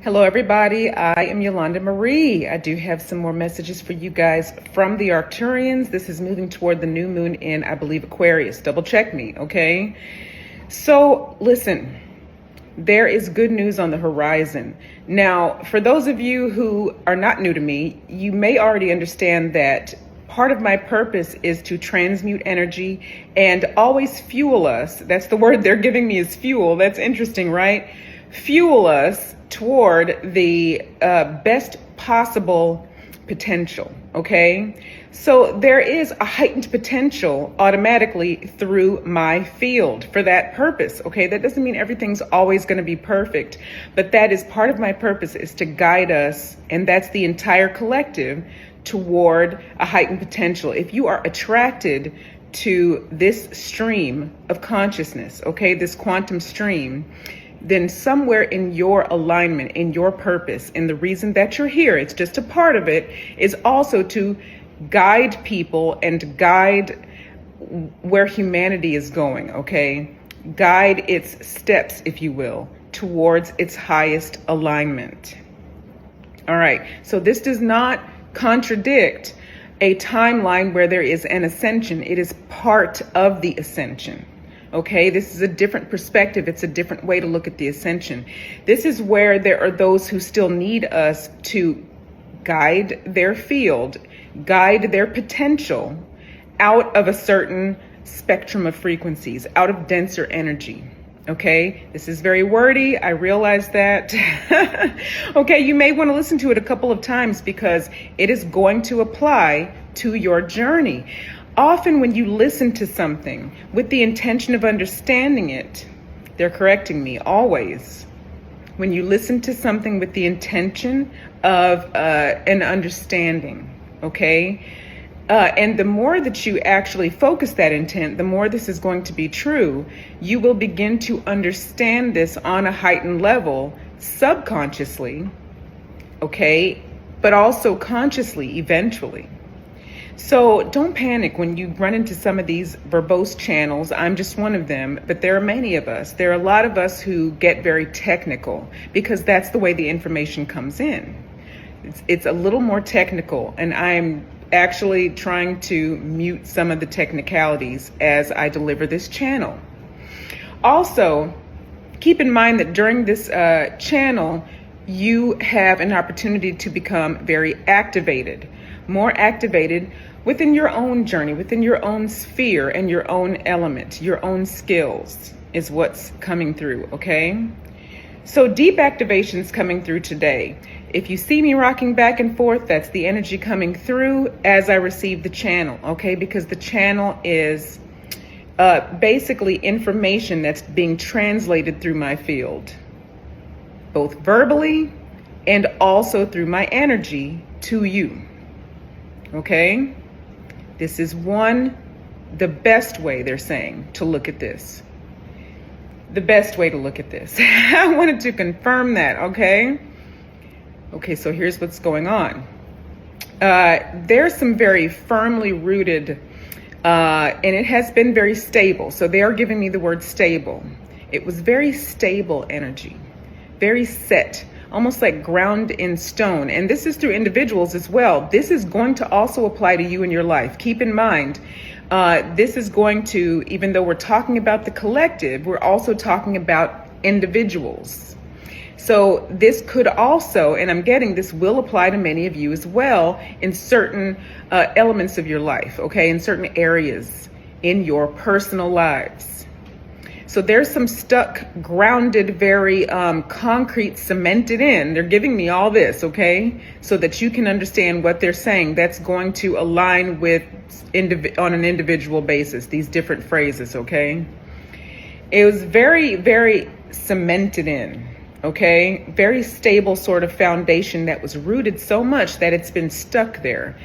Hello, everybody. I am Yolanda Marie. I do have some more messages for you guys from the Arcturians. This is moving toward the new moon in, I believe, Aquarius. Double check me, okay? So, listen, there is good news on the horizon. Now, for those of you who are not new to me, you may already understand that part of my purpose is to transmute energy and always fuel us. That's the word they're giving me, is fuel. That's interesting, right? Fuel us toward the best possible potential, okay? So there is a heightened potential automatically through my field for that purpose, okay? That doesn't mean everything's always going to be perfect, but that is part of my purpose, is to guide us, and that's the entire collective, toward a heightened potential. If you are attracted to this stream of consciousness, okay, this quantum stream, then somewhere in your alignment, in your purpose, in the reason that you're here, it's just a part of it, is also to guide people and guide where humanity is going, okay? Guide its steps, if you will, towards its highest alignment. All right, so this does not contradict a timeline where there is an ascension. It is part of the ascension. Okay, this is a different perspective. It's a different way to look at the ascension. This is where there are those who still need us to guide their field, guide their potential out of a certain spectrum of frequencies, out of denser energy. Okay, this is very wordy. I realize that. Okay, you may want to listen to it a couple of times because it is going to apply to your journey. Often when you listen to something with the intention of understanding it, they're correcting me, always. When you listen to something with the intention of an understanding, okay? And the more that you actually focus that intent, the more this is going to be true. You will begin to understand this on a heightened level, subconsciously, okay? But also consciously, eventually. So don't panic when you run into some of these verbose channels. I'm just one of them, but there are many of us. There are a lot of us who get very technical because that's the way the information comes in. It's a little more technical, and I'm actually trying to mute some of the technicalities as I deliver this channel. Also, keep in mind that during this channel, you have an opportunity to become very activated, more activated within your own journey, within your own sphere and your own element, your own skills is what's coming through, okay? So deep activations coming through today. If you see me rocking back and forth, that's the energy coming through as I receive the channel, okay? Because the channel is basically information that's being translated through my field, both verbally and also through my energy to you. Okay, this is the best way, they're saying, to look at this. The best way to look at this. I wanted to confirm that, okay? Okay, so here's what's going on. There's some very firmly rooted, and it has been very stable. So they are giving me the word stable. It was very stable energy, very set, almost like ground in stone. And this is through individuals as well. This is going to also apply to you in your life. Keep in mind, this is going to, even though we're talking about the collective, we're also talking about individuals. So this could also, and I'm getting this will apply to many of you as well in certain elements of your life, okay, in certain areas in your personal lives. So there's some stuck, grounded, very concrete, cemented in. They're giving me all this, okay? So that you can understand what they're saying. That's going to align with on an individual basis, these different phrases, okay? It was very, very cemented in, okay? Very stable sort of foundation that was rooted so much that it's been stuck there.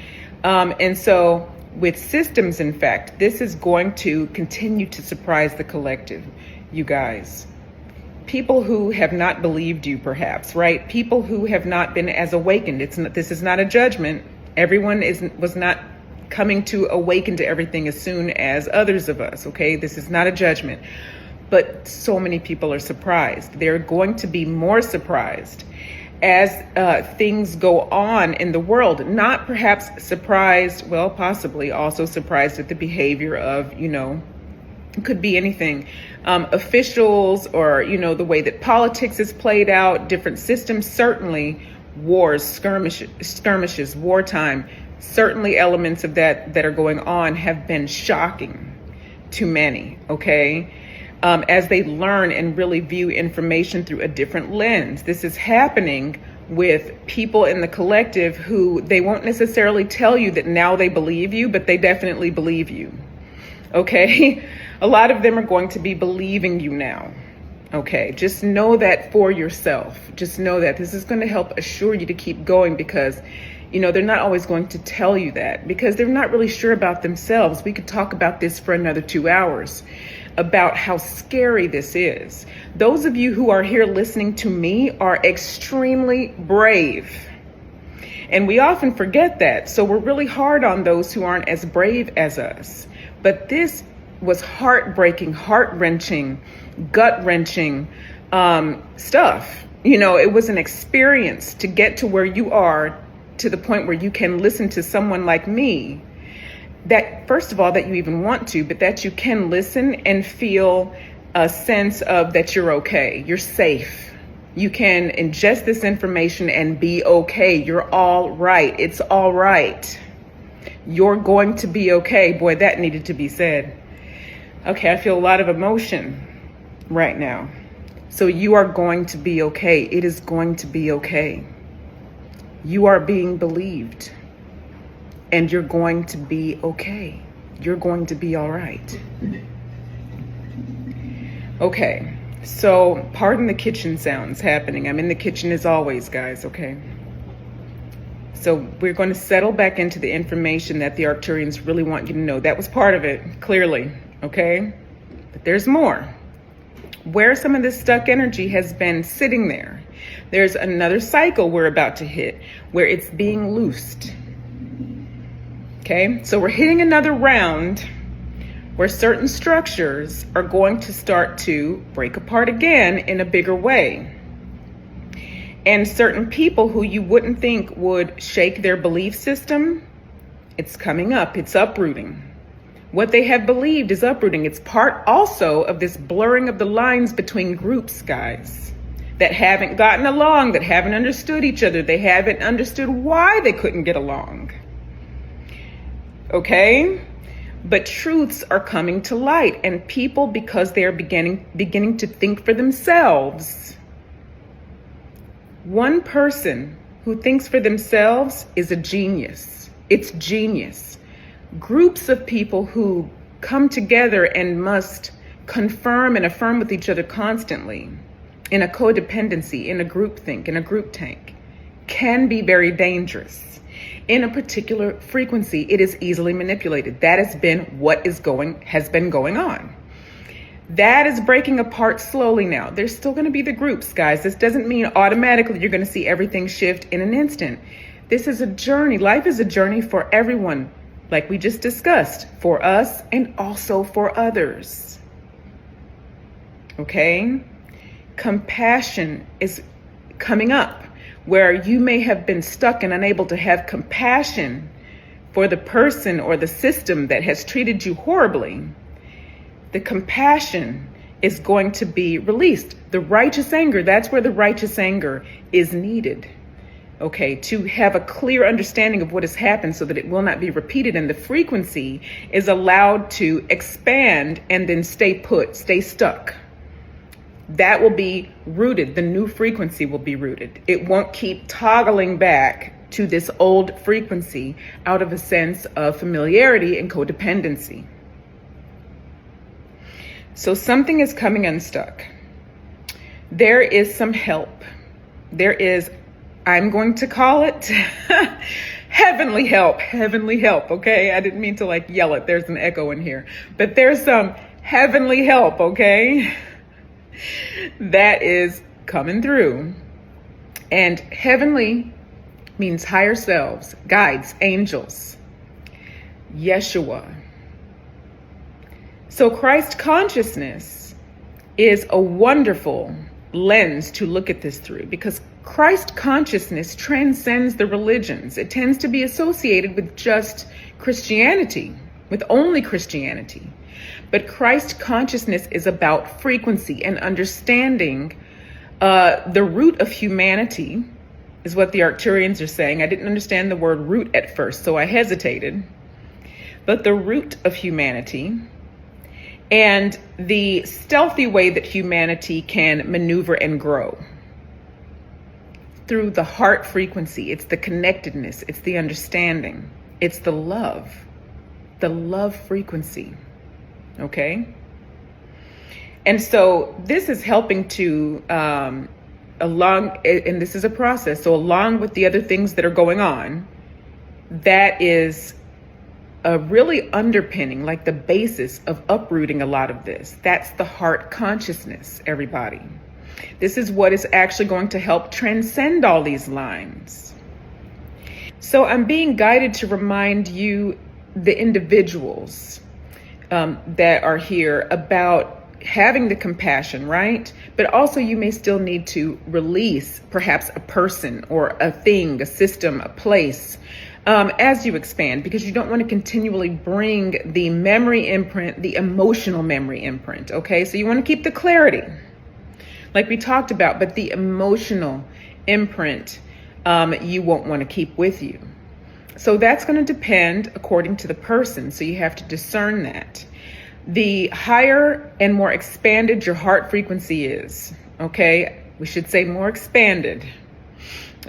And so with systems, in fact, this is going to continue to surprise the collective, you guys. People who have not believed you, perhaps, right? People who have not been as awakened. This is not a judgment. Everyone was not coming to awaken to everything as soon as others of us, okay? This is not a judgment. But so many people are surprised. They're going to be more surprised as things go on in the world. Not perhaps surprised, well, possibly also surprised at the behavior of, it could be anything, officials, or, the way that politics is played out, different systems, certainly wars, skirmishes, wartime, certainly elements of that are going on have been shocking to many, okay? As they learn and really view information through a different lens. This is happening with people in the collective who they won't necessarily tell you that now they believe you, but they definitely believe you, okay? A lot of them are going to be believing you now, okay? Just know that for yourself. Just know that this is going to help assure you to keep going, because they're not always going to tell you that because they're not really sure about themselves. We could talk about this for another 2 hours about how scary this is. Those of you who are here listening to me are extremely brave. And we often forget that. So we're really hard on those who aren't as brave as us. But this was heartbreaking, heart-wrenching, gut-wrenching stuff. It was an experience to get to where you are, to the point where you can listen to someone like me, that first of all, that you even want to, but that you can listen and feel a sense of that you're okay, you're safe. You can ingest this information and be okay. You're all right. It's all right. You're going to be okay. Boy, that needed to be said. Okay, I feel a lot of emotion right now. So you are going to be okay. It is going to be okay. You are being believed, and you're going to be okay. You're going to be all right. Okay, so pardon the kitchen sounds happening. I'm in the kitchen as always, guys, okay? So we're going to settle back into the information that the Arcturians really want you to know. That was part of it, clearly, okay? But there's more. Where some of this stuck energy has been sitting there, there's another cycle we're about to hit where it's being loosed. Okay, so we're hitting another round where certain structures are going to start to break apart again in a bigger way. And certain people who you wouldn't think would shake their belief system, it's coming up, it's uprooting. What they have believed is uprooting. It's part also of this blurring of the lines between groups, guys, that haven't gotten along, that haven't understood each other. They haven't understood why they couldn't get along. Okay? But truths are coming to light, and people, because they are beginning to think for themselves. One person who thinks for themselves is a genius. It's genius. Groups of people who come together and must confirm and affirm with each other constantly in a codependency, in a groupthink, in a group tank, can be very dangerous. In a particular frequency, it is easily manipulated. That has been what has been going on. That is breaking apart slowly now. There's still going to be the groups, guys. This doesn't mean automatically you're going to see everything shift in an instant. This is a journey. Life is a journey for everyone, like we just discussed, for us and also for others. Okay? Compassion is coming up, where you may have been stuck and unable to have compassion for the person or the system that has treated you horribly. The compassion is going to be released. The righteous anger, that's where the righteous anger is needed. Okay, to have a clear understanding of what has happened so that it will not be repeated, and the frequency is allowed to expand and then stay put, stay stuck. That will be rooted. The new frequency will be rooted. It won't keep toggling back to this old frequency out of a sense of familiarity and codependency. So something is coming unstuck. There is some help. There is, I'm going to call it heavenly help, okay? I didn't mean to yell it. There's an echo in here. But there's some heavenly help, okay? That is coming through. And heavenly means higher selves, guides, angels, Yeshua. So Christ consciousness is a wonderful lens to look at this through, because Christ consciousness transcends the religions. It tends to be associated with just Christianity, with only Christianity. But Christ consciousness is about frequency and understanding the root of humanity, is what the Arcturians are saying. I didn't understand the word root at first, so I hesitated. But the root of humanity and the stealthy way that humanity can maneuver and grow through the heart frequency. It's the connectedness, it's the understanding, it's the love frequency. Okay? And so this is helping to, and this is a process, so along with the other things that are going on, that is a really underpinning, like the basis of uprooting a lot of this. That's the heart consciousness, everybody. This is what is actually going to help transcend all these lines. So I'm being guided to remind you, the individuals that are here, about having the compassion, right? But also you may still need to release perhaps a person or a thing, a system, a place, as you expand, because you don't want to continually bring the memory imprint, the emotional memory imprint, okay? So you want to keep the clarity, like we talked about, but the emotional imprint you won't want to keep with you. So that's going to depend according to the person, so you have to discern that. The higher and more expanded your heart frequency is, okay? We should say more expanded.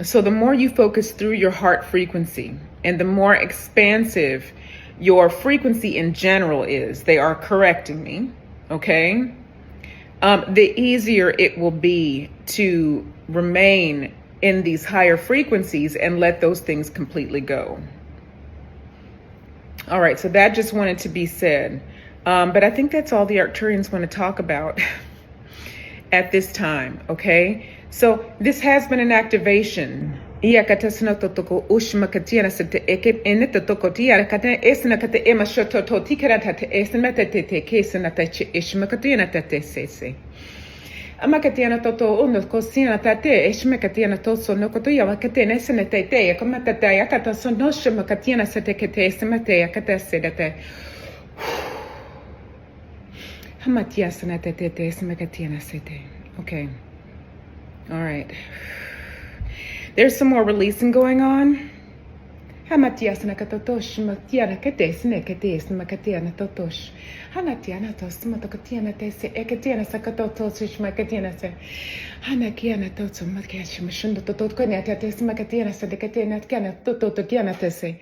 So the more you focus through your heart frequency and the more expansive your frequency in general is, they are correcting me, okay? The easier it will be to remain in these higher frequencies and let those things completely go. All right, so that just wanted to be said. But I think that's all the Arcturians want to talk about at this time, okay? So this has been an activation. Amakatiana toto uno cosina tate, eshmekatiana toso no cotuya, macatena senete, comatata, yakata sonosha, macatiana setekete, semate, yakata sedate. Hamatiasana tete, semekatiana sete. Okay. All right. There's some more releasing going on. Hamatiasana katotosh, matiana katesne kates, macatiana totosh. Hanatiana tos, matokatiana tese, ekatiana sakatotos, macatiana se. Hanakiana tots, makash, mashundo toto, conata tes, macatiana sedecatena, cana toto, kiana tese.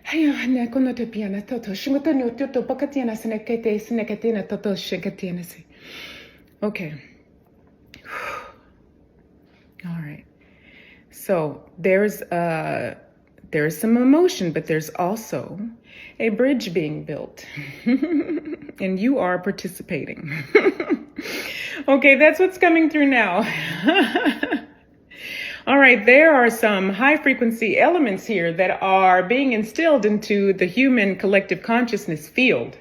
Hayana conotopiana toto, shimotono toto, pocatiana senecate, senecatina toto, shekatiana se. Okay. All right. So there's some emotion, but there's also a bridge being built and you are participating. Okay, that's what's coming through now. All right, there are some high frequency elements here that are being instilled into the human collective consciousness field.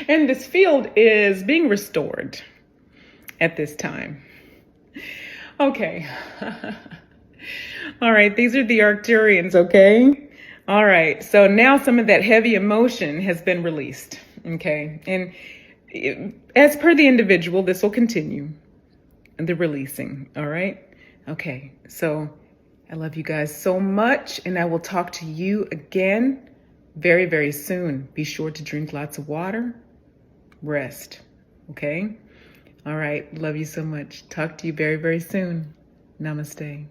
And this field is being restored at this time. Okay. All right, these are the Arcturians, okay? All right, so now some of that heavy emotion has been released, okay? And as per the individual, this will continue, the releasing, all right? Okay, so I love you guys so much, and I will talk to you again very, very soon. Be sure to drink lots of water, rest, okay? All right, love you so much. Talk to you very, very soon. Namaste.